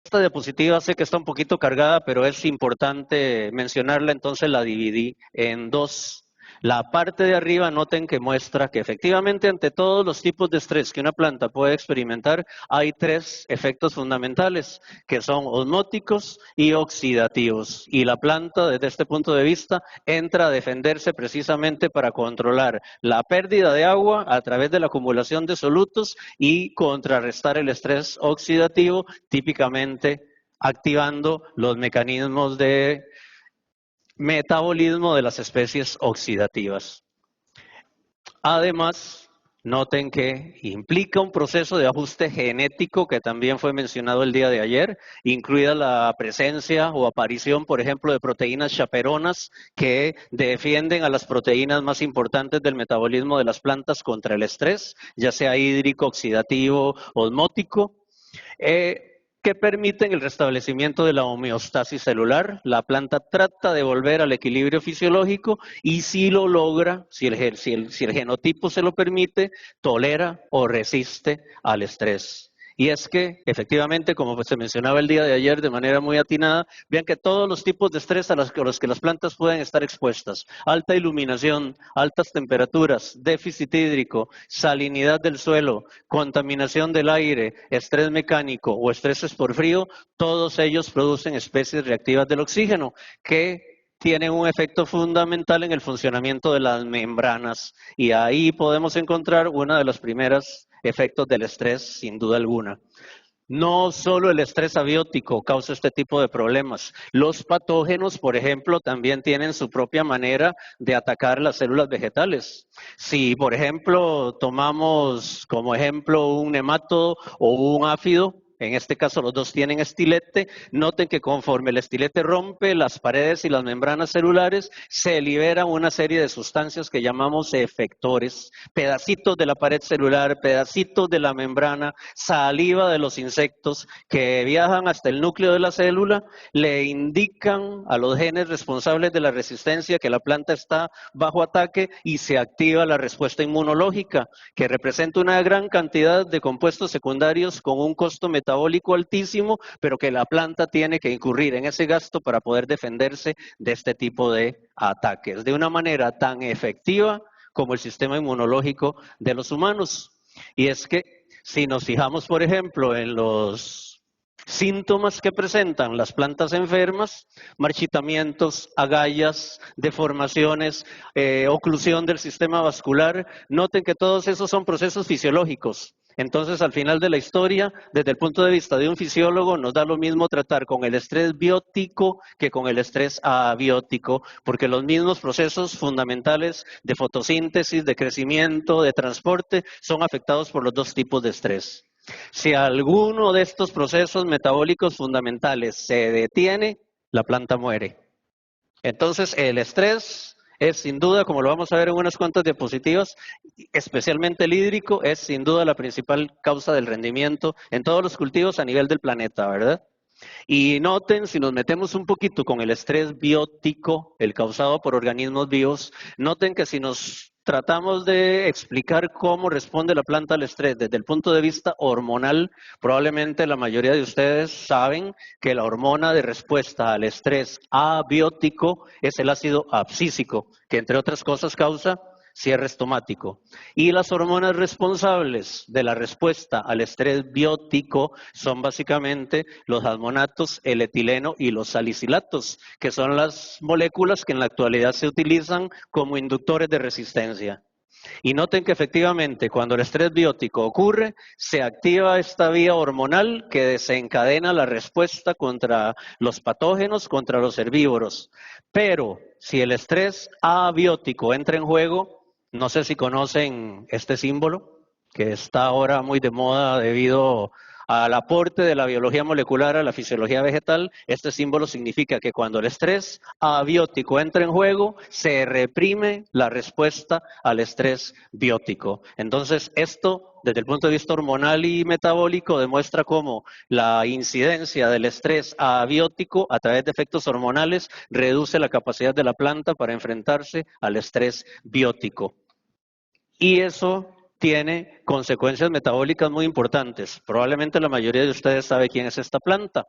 Esta diapositiva sé que está un poquito cargada, pero es importante mencionarla, entonces la dividí en dos. La parte de arriba, noten que muestra que efectivamente ante todos los tipos de estrés que una planta puede experimentar, hay tres efectos fundamentales, que son osmóticos y oxidativos. Y la planta, desde este punto de vista, entra a defenderse precisamente para controlar la pérdida de agua a través de la acumulación de solutos y contrarrestar el estrés oxidativo, típicamente activando los mecanismos de metabolismo de las especies oxidativas. Además, noten que implica un proceso de ajuste genético que también fue mencionado el día de ayer, incluida la presencia o aparición, por ejemplo, de proteínas chaperonas que defienden a las proteínas más importantes del metabolismo de las plantas contra el estrés, ya sea hídrico, oxidativo, osmótico. Que permiten el restablecimiento de la homeostasis celular. La planta trata de volver al equilibrio fisiológico y si lo logra, si el genotipo se lo permite, tolera o resiste al estrés. Y es que, efectivamente, como se mencionaba el día de ayer de manera muy atinada, vean que todos los tipos de estrés a los que las plantas pueden estar expuestas, alta iluminación, altas temperaturas, déficit hídrico, salinidad del suelo, contaminación del aire, estrés mecánico o estreses por frío, todos ellos producen especies reactivas del oxígeno que tienen un efecto fundamental en el funcionamiento de las membranas y ahí podemos encontrar uno de los primeros efectos del estrés, sin duda alguna. No solo el estrés abiótico causa este tipo de problemas. Los patógenos, por ejemplo, también tienen su propia manera de atacar las células vegetales. Si, por ejemplo, tomamos como ejemplo un nematodo o un áfido, en este caso los dos tienen estilete, noten que conforme el estilete rompe las paredes y las membranas celulares, se liberan una serie de sustancias que llamamos efectores, pedacitos de la pared celular, pedacitos de la membrana, saliva de los insectos que viajan hasta el núcleo de la célula, le indican a los genes responsables de la resistencia que la planta está bajo ataque y se activa la respuesta inmunológica, que representa una gran cantidad de compuestos secundarios con un costo metabólico altísimo, pero que la planta tiene que incurrir en ese gasto para poder defenderse de este tipo de ataques, de una manera tan efectiva como el sistema inmunológico de los humanos. Y es que si nos fijamos, por ejemplo, en los síntomas que presentan las plantas enfermas, marchitamientos, agallas, deformaciones, oclusión del sistema vascular, noten que todos esos son procesos fisiológicos. Entonces, al final de la historia, desde el punto de vista de un fisiólogo, nos da lo mismo tratar con el estrés biótico que con el estrés abiótico, porque los mismos procesos fundamentales de fotosíntesis, de crecimiento, de transporte, son afectados por los dos tipos de estrés. Si alguno de estos procesos metabólicos fundamentales se detiene, la planta muere. Entonces, el estrés es sin duda, como lo vamos a ver en unas cuantas diapositivas, especialmente el hídrico, es sin duda la principal causa del rendimiento en todos los cultivos a nivel del planeta, ¿verdad? Y noten, si nos metemos un poquito con el estrés biótico, el causado por organismos vivos, noten que si nos tratamos de explicar cómo responde la planta al estrés desde el punto de vista hormonal, probablemente la mayoría de ustedes saben que la hormona de respuesta al estrés abiótico es el ácido abscísico, que entre otras cosas causa cierre estomático. Y las hormonas responsables de la respuesta al estrés biótico son básicamente los hormonatos, el etileno y los salicilatos, que son las moléculas que en la actualidad se utilizan como inductores de resistencia. Y noten que efectivamente cuando el estrés biótico ocurre, se activa esta vía hormonal que desencadena la respuesta contra los patógenos, contra los herbívoros. Pero si el estrés abiótico entra en juego, no sé si conocen este símbolo, que está ahora muy de moda debido al aporte de la biología molecular a la fisiología vegetal. Este símbolo significa que cuando el estrés abiótico entra en juego, se reprime la respuesta al estrés biótico. Entonces, esto, desde el punto de vista hormonal y metabólico, demuestra cómo la incidencia del estrés abiótico a través de efectos hormonales reduce la capacidad de la planta para enfrentarse al estrés biótico. Y eso tiene consecuencias metabólicas muy importantes. Probablemente la mayoría de ustedes sabe quién es esta planta.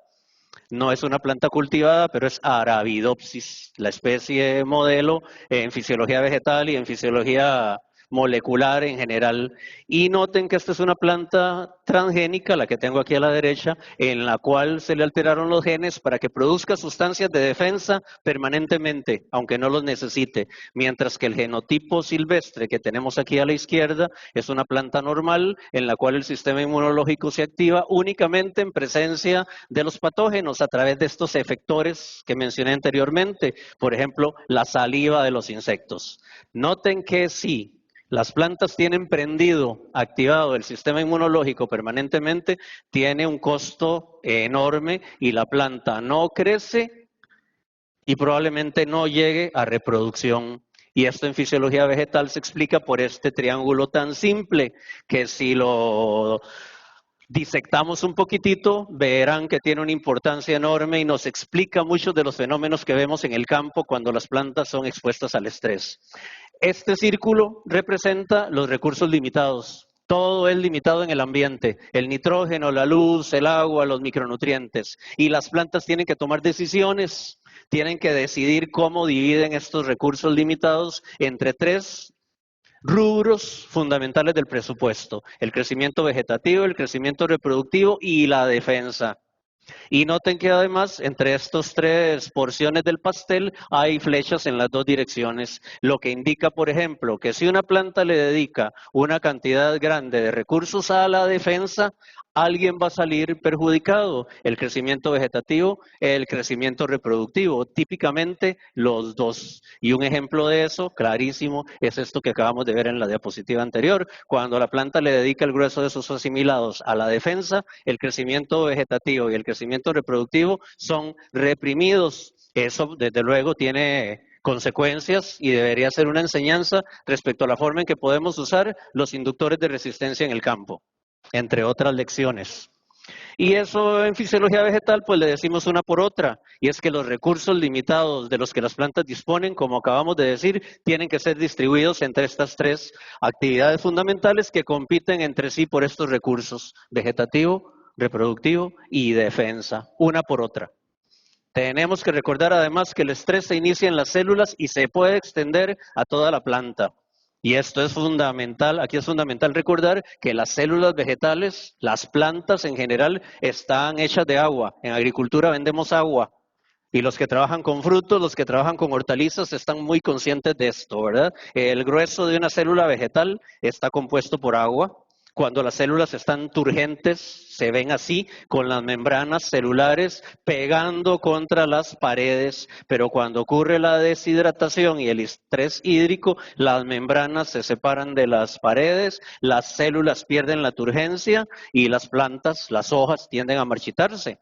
No es una planta cultivada, pero es Arabidopsis, la especie modelo en fisiología vegetal y en fisiología molecular en general. Y noten que esta es una planta transgénica, la que tengo aquí a la derecha, en la cual se le alteraron los genes para que produzca sustancias de defensa permanentemente, aunque no los necesite. Mientras que el genotipo silvestre que tenemos aquí a la izquierda es una planta normal en la cual el sistema inmunológico se activa únicamente en presencia de los patógenos a través de estos efectores que mencioné anteriormente, por ejemplo, la saliva de los insectos. Noten que si las plantas tienen prendido, activado el sistema inmunológico permanentemente, tiene un costo enorme y la planta no crece y probablemente no llegue a reproducción. Y esto en fisiología vegetal se explica por este triángulo tan simple, que si lo disectamos un poquitito, verán que tiene una importancia enorme y nos explica muchos de los fenómenos que vemos en el campo cuando las plantas son expuestas al estrés. Este círculo representa los recursos limitados. Todo es limitado en el ambiente, el nitrógeno, la luz, el agua, los micronutrientes. Y las plantas tienen que tomar decisiones, tienen que decidir cómo dividen estos recursos limitados entre tres rubros fundamentales del presupuesto: el crecimiento vegetativo, el crecimiento reproductivo y la defensa. Y noten que además entre estas tres porciones del pastel hay flechas en las dos direcciones, lo que indica, por ejemplo, que si una planta le dedica una cantidad grande de recursos a la defensa, alguien va a salir perjudicado: el crecimiento vegetativo, el crecimiento reproductivo, típicamente los dos. Y un ejemplo de eso, clarísimo, es esto que acabamos de ver en la diapositiva anterior. Cuando la planta le dedica el grueso de sus asimilados a la defensa, el crecimiento vegetativo y el crecimiento reproductivo son reprimidos. Eso, desde luego, tiene consecuencias y debería ser una enseñanza respecto a la forma en que podemos usar los inductores de resistencia en el campo, entre otras lecciones. Y eso en fisiología vegetal pues le decimos una por otra, y es que los recursos limitados de los que las plantas disponen, como acabamos de decir, tienen que ser distribuidos entre estas tres actividades fundamentales que compiten entre sí por estos recursos: vegetativo, reproductivo y defensa, una por otra. Tenemos que recordar además que el estrés se inicia en las células y se puede extender a toda la planta. Y esto es fundamental, aquí es fundamental recordar que las células vegetales, las plantas en general, están hechas de agua. En agricultura vendemos agua. Y los que trabajan con frutos, los que trabajan con hortalizas, están muy conscientes de esto, ¿verdad? El grueso de una célula vegetal está compuesto por agua. Cuando las células están turgentes, se ven así, con las membranas celulares pegando contra las paredes, pero cuando ocurre la deshidratación y el estrés hídrico, las membranas se separan de las paredes, las células pierden la turgencia y las plantas, las hojas, tienden a marchitarse.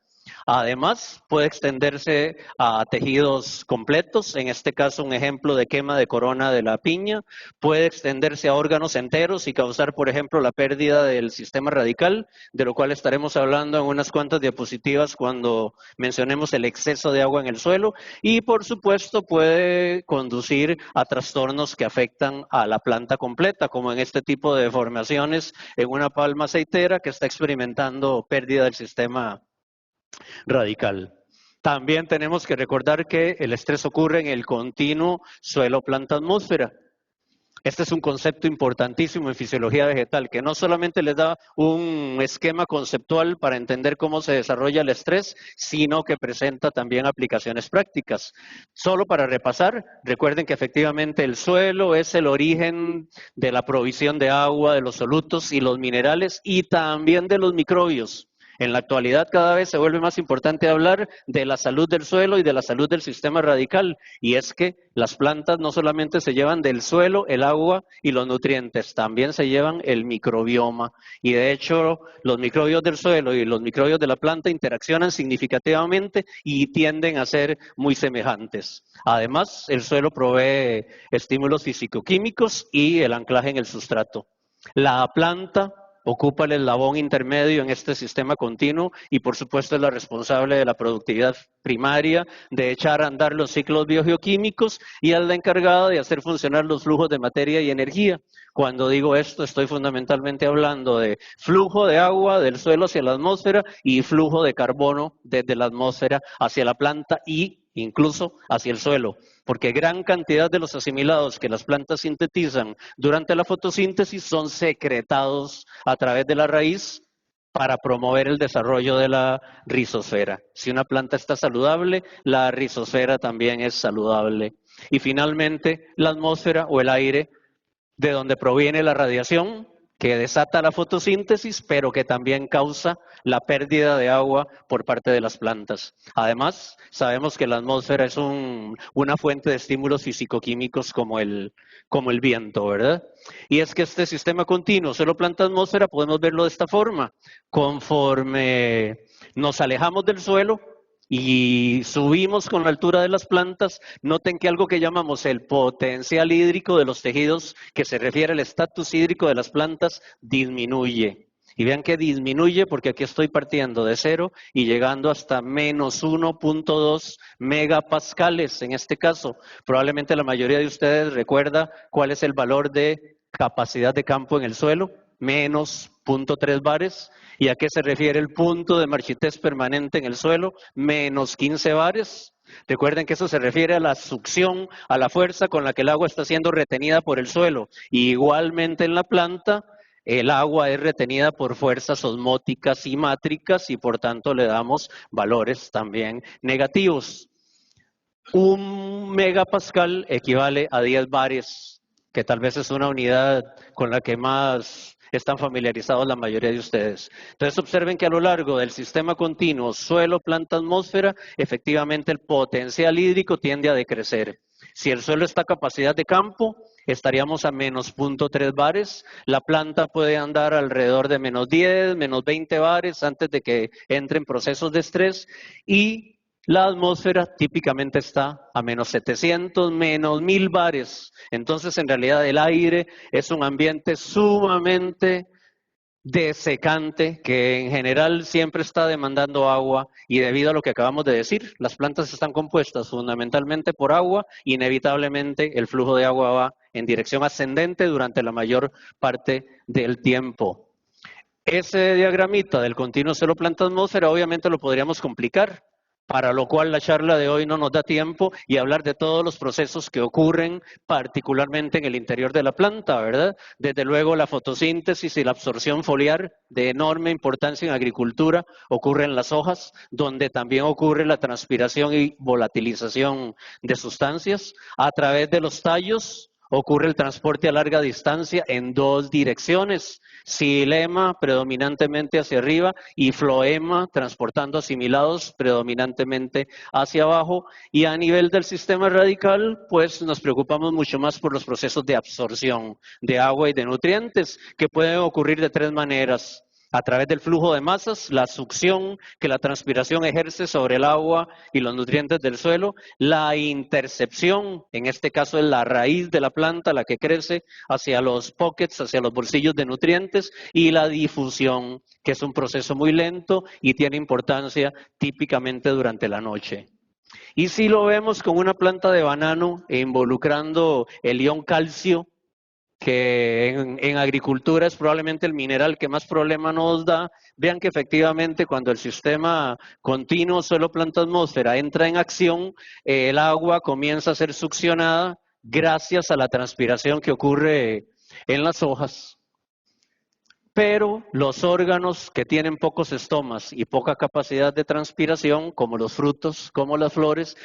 Además, puede extenderse a tejidos completos, en este caso un ejemplo de quema de corona de la piña. Puede extenderse a órganos enteros y causar, por ejemplo, la pérdida del sistema radical, de lo cual estaremos hablando en unas cuantas diapositivas cuando mencionemos el exceso de agua en el suelo. Y, por supuesto, puede conducir a trastornos que afectan a la planta completa, como en este tipo de deformaciones en una palma aceitera que está experimentando pérdida del sistema radical. También tenemos que recordar que el estrés ocurre en el continuo suelo-planta-atmósfera. Este es un concepto importantísimo en fisiología vegetal, que no solamente les da un esquema conceptual para entender cómo se desarrolla el estrés, sino que presenta también aplicaciones prácticas. Solo para repasar, recuerden que efectivamente el suelo es el origen de la provisión de agua, de los solutos y los minerales, y también de los microbios. En la actualidad cada vez se vuelve más importante hablar de la salud del suelo y de la salud del sistema radical, y es que las plantas no solamente se llevan del suelo el agua y los nutrientes, también se llevan el microbioma, y de hecho los microbios del suelo y los microbios de la planta interaccionan significativamente y tienden a ser muy semejantes. Además, el suelo provee estímulos físico-químicos y el anclaje en el sustrato. La planta ocupa el eslabón intermedio en este sistema continuo y por supuesto es la responsable de la productividad primaria, de echar a andar los ciclos biogeoquímicos y es la encargada de hacer funcionar los flujos de materia y energía. Cuando digo esto estoy fundamentalmente hablando de flujo de agua del suelo hacia la atmósfera y flujo de carbono desde la atmósfera hacia la planta y incluso hacia el suelo, porque gran cantidad de los asimilados que las plantas sintetizan durante la fotosíntesis son secretados a través de la raíz para promover el desarrollo de la rizosfera. Si una planta está saludable, la rizosfera también es saludable. Y finalmente, la atmósfera o el aire, de donde proviene la radiación, que desata la fotosíntesis, pero que también causa la pérdida de agua por parte de las plantas. Además, sabemos que la atmósfera es una fuente de estímulos fisicoquímicos como el viento, ¿verdad? Y es que este sistema continuo, solo planta-atmósfera, podemos verlo de esta forma. Conforme nos alejamos del suelo y subimos con la altura de las plantas, noten que algo que llamamos el potencial hídrico de los tejidos, que se refiere al estatus hídrico de las plantas, disminuye. Y vean que disminuye porque aquí estoy partiendo de cero y llegando hasta menos 1.2 megapascales en este caso. Probablemente la mayoría de ustedes recuerda cuál es el valor de capacidad de campo en el suelo, menos 0.3 bares. ¿Y a qué se refiere el punto de marchitez permanente en el suelo? Menos 15 bares. Recuerden que eso se refiere a la succión, a la fuerza con la que el agua está siendo retenida por el suelo. Y igualmente en la planta, el agua es retenida por fuerzas osmóticas y mátricas y por tanto le damos valores también negativos. Un megapascal equivale a 10 bares, que tal vez es una unidad con la que más están familiarizados la mayoría de ustedes. Entonces observen que a lo largo del sistema continuo suelo, planta, atmósfera, efectivamente el potencial hídrico tiende a decrecer. Si el suelo está a capacidad de campo, estaríamos a menos 0.3 bares, la planta puede andar alrededor de menos 10, menos 20 bares antes de que entre en procesos de estrés y la atmósfera típicamente está a menos 700, menos 1000 bares. Entonces, en realidad, el aire es un ambiente sumamente desecante que en general siempre está demandando agua y debido a lo que acabamos de decir, las plantas están compuestas fundamentalmente por agua, inevitablemente el flujo de agua va en dirección ascendente durante la mayor parte del tiempo. Ese diagramita del continuo suelo planta atmósfera obviamente lo podríamos complicar, para lo cual la charla de hoy no nos da tiempo y hablar de todos los procesos que ocurren particularmente en el interior de la planta, ¿verdad? Desde luego la fotosíntesis y la absorción foliar de enorme importancia en agricultura ocurre en las hojas, donde también ocurre la transpiración y volatilización de sustancias. A través de los tallos ocurre el transporte a larga distancia en dos direcciones, xilema predominantemente hacia arriba y floema transportando asimilados predominantemente hacia abajo. Y a nivel del sistema radical, pues nos preocupamos mucho más por los procesos de absorción de agua y de nutrientes que pueden ocurrir de tres maneras. A través del flujo de masas, la succión que la transpiración ejerce sobre el agua y los nutrientes del suelo, la intercepción, en este caso es la raíz de la planta la que crece hacia los pockets, hacia los bolsillos de nutrientes, y la difusión, que es un proceso muy lento y tiene importancia típicamente durante la noche. Y si lo vemos con una planta de banano involucrando el ion calcio, que en agricultura es probablemente el mineral que más problema nos da, vean que efectivamente cuando el sistema continuo suelo planta atmósfera entra en acción, el agua comienza a ser succionada gracias a la transpiración que ocurre en las hojas. Pero los órganos que tienen pocos estomas y poca capacidad de transpiración, como los frutos, como las flores,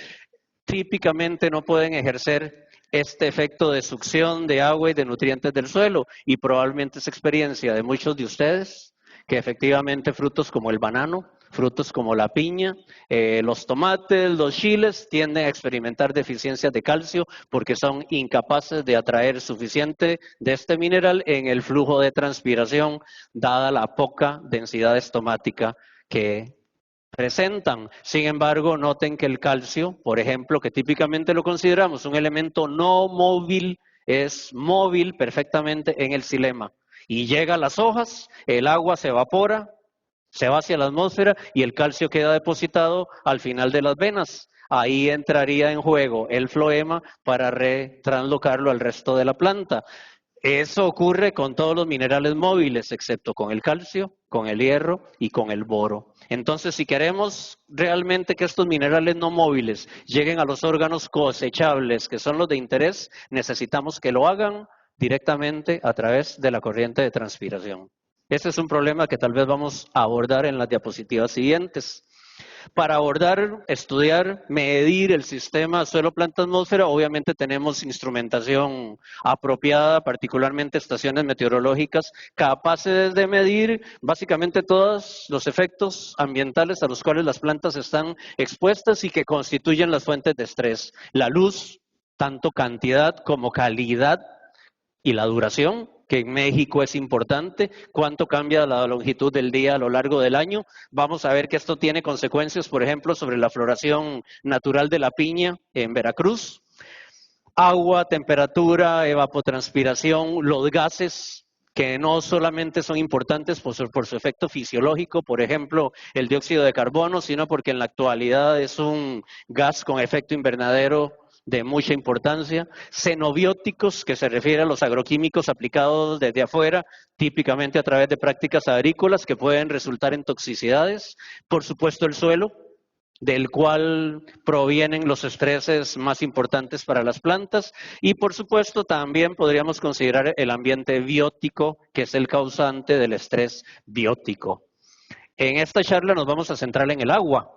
típicamente no pueden ejercer este efecto de succión de agua y de nutrientes del suelo y probablemente es experiencia de muchos de ustedes que efectivamente frutos como el banano, frutos como la piña, los tomates, los chiles tienden a experimentar deficiencias de calcio porque son incapaces de atraer suficiente de este mineral en el flujo de transpiración dada la poca densidad estomática que presentan. Sin embargo, noten que el calcio, por ejemplo, que típicamente lo consideramos un elemento no móvil, es móvil perfectamente en el xilema. y llega a las hojas, el agua se evapora, se va hacia la atmósfera y el calcio queda depositado al final de las venas. Ahí entraría en juego el floema para retranslocarlo al resto de la planta. Eso ocurre con todos los minerales móviles, excepto con el calcio, con el hierro y con el boro. Entonces, si queremos realmente que estos minerales no móviles lleguen a los órganos cosechables, que son los de interés, necesitamos que lo hagan directamente a través de la corriente de transpiración. Ese es un problema que tal vez vamos a abordar en las diapositivas siguientes. Para abordar, estudiar, medir el sistema suelo-planta-atmósfera, obviamente tenemos instrumentación apropiada, particularmente estaciones meteorológicas, capaces de medir básicamente todos los efectos ambientales a los cuales las plantas están expuestas y que constituyen las fuentes de estrés. La luz, tanto cantidad como calidad, y la duración, que en México es importante, cuánto cambia la longitud del día a lo largo del año. Vamos a ver que esto tiene consecuencias, por ejemplo, sobre la floración natural de la piña en Veracruz. Agua, temperatura, evapotranspiración, los gases, que no solamente son importantes por su efecto fisiológico, por ejemplo, el dióxido de carbono, sino porque en la actualidad es un gas con efecto invernadero de mucha importancia. Xenobióticos, que se refiere a los agroquímicos aplicados desde afuera, típicamente a través de prácticas agrícolas que pueden resultar en toxicidades. Por supuesto, el suelo, del cual provienen los estreses más importantes para las plantas, y por supuesto también podríamos considerar el ambiente biótico, que es el causante del estrés biótico. En esta charla nos vamos a centrar en el agua,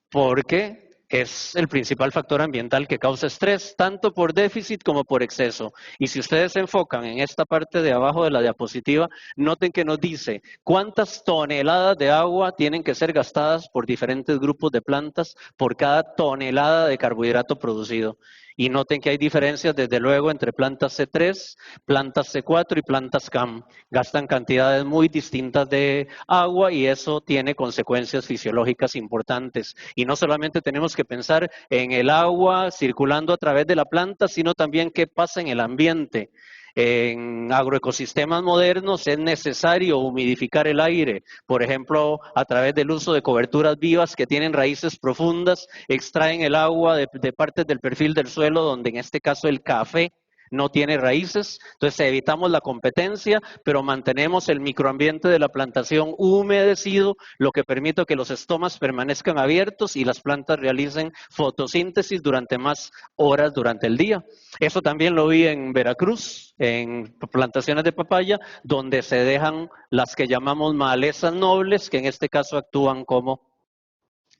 porque es el principal factor ambiental que causa estrés, tanto por déficit como por exceso. Y si ustedes se enfocan en esta parte de abajo de la diapositiva, noten que nos dice cuántas toneladas de agua tienen que ser gastadas por diferentes grupos de plantas por cada tonelada de carbohidrato producido. Y noten que hay diferencias, desde luego, entre plantas C3, plantas C4 y plantas CAM. Gastan cantidades muy distintas de agua y eso tiene consecuencias fisiológicas importantes. Y no solamente tenemos que pensar en el agua circulando a través de la planta, sino también qué pasa en el ambiente. En agroecosistemas modernos es necesario humidificar el aire, por ejemplo, a través del uso de coberturas vivas que tienen raíces profundas, extraen el agua de partes del perfil del suelo, donde en este caso el café no tiene raíces, entonces evitamos la competencia, pero mantenemos el microambiente de la plantación humedecido, lo que permite que los estomas permanezcan abiertos y las plantas realicen fotosíntesis durante más horas durante el día. Eso también lo vi en Veracruz, en plantaciones de papaya, donde se dejan las que llamamos malezas nobles, que en este caso actúan como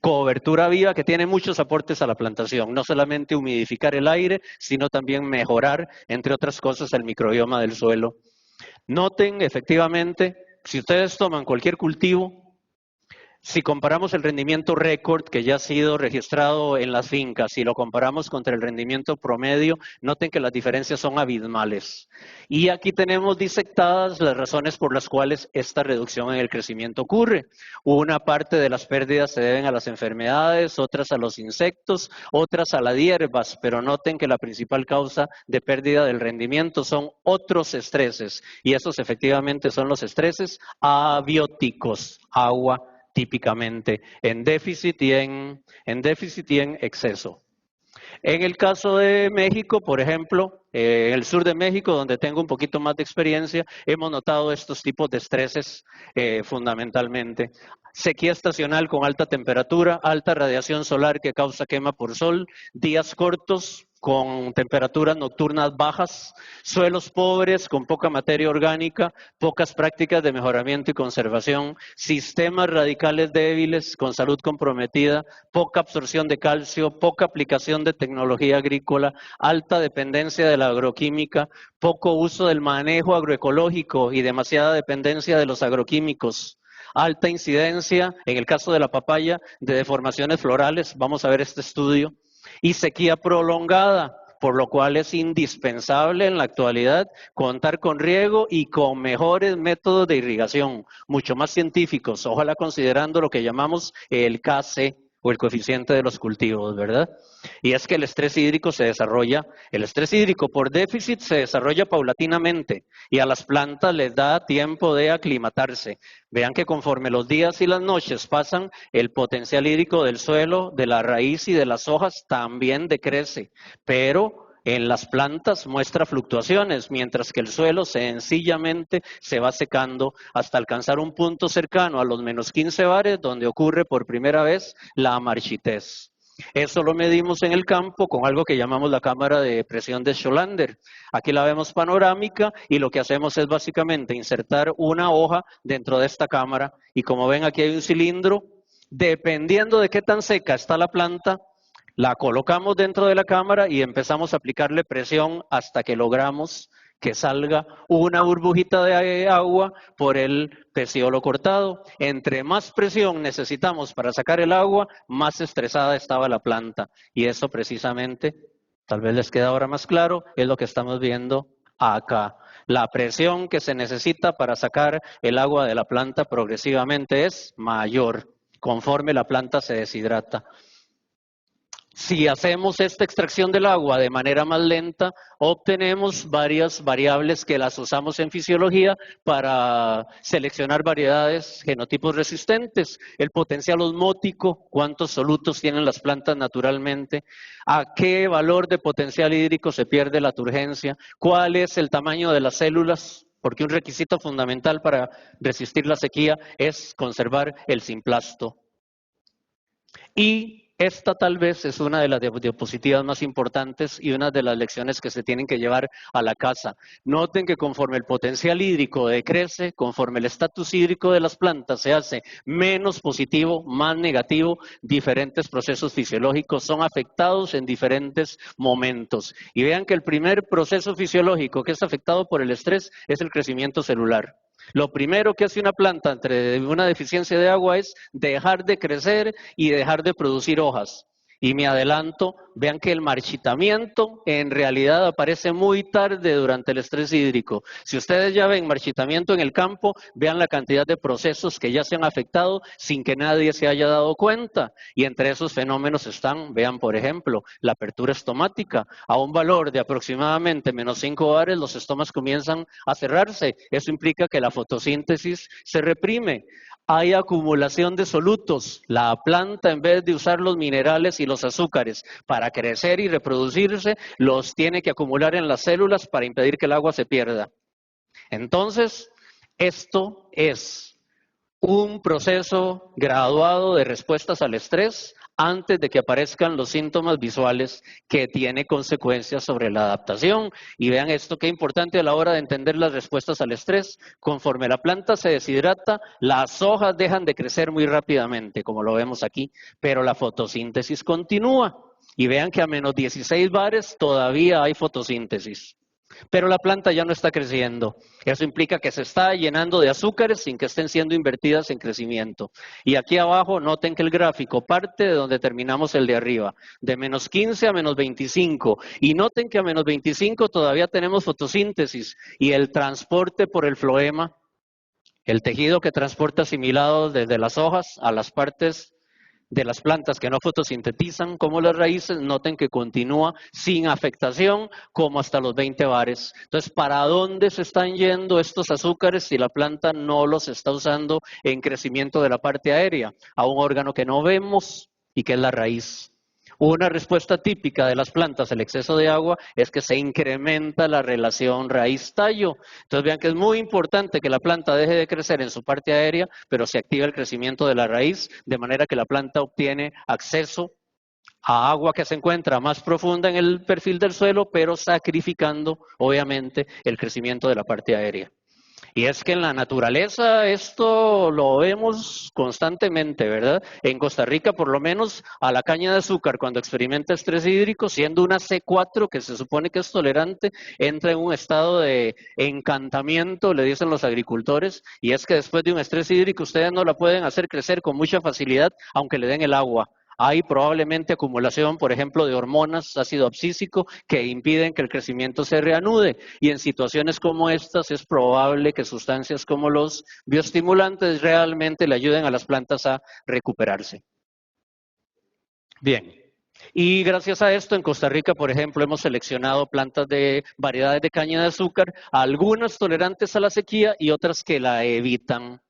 cobertura viva, que tiene muchos aportes a la plantación, no solamente humidificar el aire, sino también mejorar, entre otras cosas, el microbioma del suelo. Noten, efectivamente, si ustedes toman cualquier cultivo, si comparamos el rendimiento récord que ya ha sido registrado en las fincas y lo comparamos contra el rendimiento promedio, noten que las diferencias son abismales. Y aquí tenemos disectadas las razones por las cuales esta reducción en el crecimiento ocurre. Una parte de las pérdidas se deben a las enfermedades, otras a los insectos, otras a las hierbas, pero noten que la principal causa de pérdida del rendimiento son otros estreses, y esos efectivamente son los estreses abióticos, agua, típicamente en déficit y en exceso. En el caso de México, por ejemplo, en el sur de México, donde tengo un poquito más de experiencia, hemos notado estos tipos de estreses fundamentalmente. Sequía estacional con alta temperatura, alta radiación solar que causa quema por sol, días cortos con temperaturas nocturnas bajas, suelos pobres con poca materia orgánica, pocas prácticas de mejoramiento y conservación, sistemas radicales débiles con salud comprometida, poca absorción de calcio, poca aplicación de tecnología agrícola, alta dependencia de la agroquímica, poco uso del manejo agroecológico y demasiada dependencia de los agroquímicos. Alta incidencia, en el caso de la papaya, de deformaciones florales, vamos a ver este estudio, y sequía prolongada, por lo cual es indispensable en la actualidad contar con riego y con mejores métodos de irrigación, mucho más científicos, ojalá considerando lo que llamamos el KC, o el coeficiente de los cultivos, ¿verdad? Y es que el estrés hídrico el estrés hídrico por déficit se desarrolla paulatinamente y a las plantas les da tiempo de aclimatarse. Vean que conforme los días y las noches pasan, el potencial hídrico del suelo, de la raíz y de las hojas también decrece, pero en las plantas muestra fluctuaciones, mientras que el suelo sencillamente se va secando hasta alcanzar un punto cercano a los menos 15 bares, donde ocurre por primera vez la marchitez. Eso lo medimos en el campo con algo que llamamos la cámara de presión de Scholander. Aquí la vemos panorámica y lo que hacemos es básicamente insertar una hoja dentro de esta cámara y como ven aquí hay un cilindro, dependiendo de qué tan seca está la planta, la colocamos dentro de la cámara y empezamos a aplicarle presión hasta que logramos que salga una burbujita de agua por el peciolo cortado. Entre más presión necesitamos para sacar el agua, más estresada estaba la planta. Y eso precisamente, tal vez les queda ahora más claro, es lo que estamos viendo acá. La presión que se necesita para sacar el agua de la planta progresivamente es mayor conforme la planta se deshidrata. Si hacemos esta extracción del agua de manera más lenta, obtenemos varias variables que las usamos en fisiología para seleccionar variedades, genotipos resistentes, el potencial osmótico, cuántos solutos tienen las plantas naturalmente, a qué valor de potencial hídrico se pierde la turgencia, cuál es el tamaño de las células, porque un requisito fundamental para resistir la sequía es conservar el simplasto. Y esta tal vez es una de las diapositivas más importantes y una de las lecciones que se tienen que llevar a la casa. Noten que conforme el potencial hídrico decrece, conforme el estatus hídrico de las plantas se hace menos positivo, más negativo, diferentes procesos fisiológicos son afectados en diferentes momentos. Y vean que el primer proceso fisiológico que es afectado por el estrés es el crecimiento celular. Lo primero que hace una planta ante una deficiencia de agua es dejar de crecer y dejar de producir hojas. Y me adelanto, vean que el marchitamiento en realidad aparece muy tarde durante el estrés hídrico. Si ustedes ya ven marchitamiento en el campo, vean la cantidad de procesos que ya se han afectado sin que nadie se haya dado cuenta. Y entre esos fenómenos están, vean por ejemplo, la apertura estomática. A un valor de aproximadamente menos 5 bares, los estomas comienzan a cerrarse. Eso implica que la fotosíntesis se reprime. Hay acumulación de solutos. La planta, en vez de usar los minerales y los azúcares para crecer y reproducirse, los tiene que acumular en las células para impedir que el agua se pierda. Entonces, esto es un proceso graduado de respuestas al estrés antes de que aparezcan los síntomas visuales que tiene consecuencias sobre la adaptación. Y vean esto qué importante a la hora de entender las respuestas al estrés. Conforme la planta se deshidrata, las hojas dejan de crecer muy rápidamente, como lo vemos aquí, pero la fotosíntesis continúa. Y vean que a menos 16 bares todavía hay fotosíntesis. Pero la planta ya no está creciendo. Eso implica que se está llenando de azúcares sin que estén siendo invertidas en crecimiento. Y aquí abajo noten que el gráfico parte de donde terminamos el de arriba, de menos 15 a menos 25. Y noten que a menos 25 todavía tenemos fotosíntesis y el transporte por el floema, el tejido que transporta asimilados desde las hojas a las partes de las plantas que no fotosintetizan, como las raíces, noten que continúa sin afectación como hasta los 20 bares. Entonces, ¿para dónde se están yendo estos azúcares si la planta no los está usando en crecimiento de la parte aérea? A un órgano que no vemos y que es la raíz. Una respuesta típica de las plantas al exceso de agua es que se incrementa la relación raíz-tallo. Entonces vean que es muy importante que la planta deje de crecer en su parte aérea, pero se activa el crecimiento de la raíz, de manera que la planta obtiene acceso a agua que se encuentra más profunda en el perfil del suelo, pero sacrificando obviamente el crecimiento de la parte aérea. Y es que en la naturaleza esto lo vemos constantemente, ¿verdad? En Costa Rica, por lo menos, a la caña de azúcar, cuando experimenta estrés hídrico, siendo una C4, que se supone que es tolerante, entra en un estado de encantamiento, le dicen los agricultores, y es que después de un estrés hídrico ustedes no la pueden hacer crecer con mucha facilidad, aunque le den el agua. Hay probablemente acumulación, por ejemplo, de hormonas, ácido abscísico, que impiden que el crecimiento se reanude. Y en situaciones como estas es probable que sustancias como los bioestimulantes realmente le ayuden a las plantas a recuperarse. Bien. Y gracias a esto, en Costa Rica, por ejemplo, hemos seleccionado plantas de variedades de caña de azúcar, algunas tolerantes a la sequía y otras que la evitan,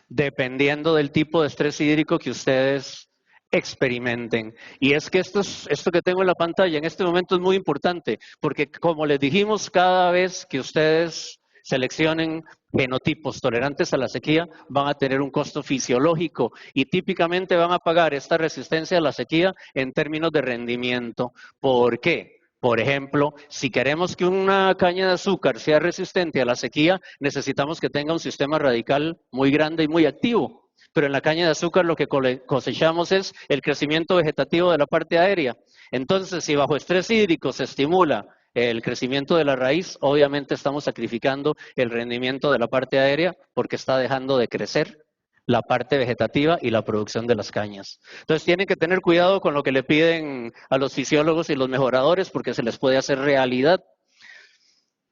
dependiendo del tipo de estrés hídrico que ustedes experimenten. Y es que esto que tengo en la pantalla en este momento es muy importante, porque como les dijimos, cada vez que ustedes seleccionen genotipos tolerantes a la sequía, van a tener un costo fisiológico y típicamente van a pagar esta resistencia a la sequía en términos de rendimiento. ¿Por qué? Por ejemplo, si queremos que una caña de azúcar sea resistente a la sequía, necesitamos que tenga un sistema radical muy grande y muy activo. Pero en la caña de azúcar lo que cosechamos es el crecimiento vegetativo de la parte aérea. Entonces, si bajo estrés hídrico se estimula el crecimiento de la raíz, obviamente estamos sacrificando el rendimiento de la parte aérea porque está dejando de crecer la parte vegetativa y la producción de las cañas. Entonces tienen que tener cuidado con lo que le piden a los fisiólogos y los mejoradores porque se les puede hacer realidad.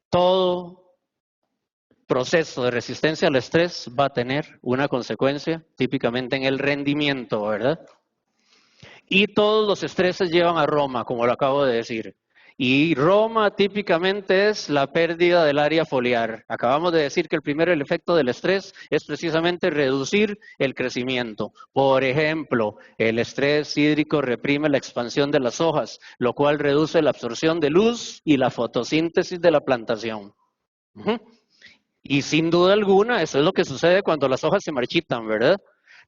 Todo proceso de resistencia al estrés va a tener una consecuencia típicamente en el rendimiento, ¿verdad? Y todos los estreses llevan a Roma, como lo acabo de decir. Y Roma típicamente es la pérdida del área foliar. Acabamos de decir que el efecto del estrés es precisamente reducir el crecimiento. Por ejemplo, el estrés hídrico reprime la expansión de las hojas, lo cual reduce la absorción de luz y la fotosíntesis de la plantación. Y sin duda alguna, eso es lo que sucede cuando las hojas se marchitan, ¿verdad?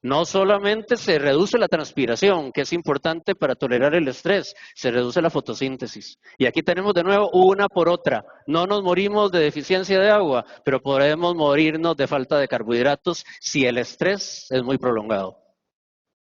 No solamente se reduce la transpiración, que es importante para tolerar el estrés, se reduce la fotosíntesis. Y aquí tenemos de nuevo una por otra. No nos morimos de deficiencia de agua, pero podemos morirnos de falta de carbohidratos si el estrés es muy prolongado.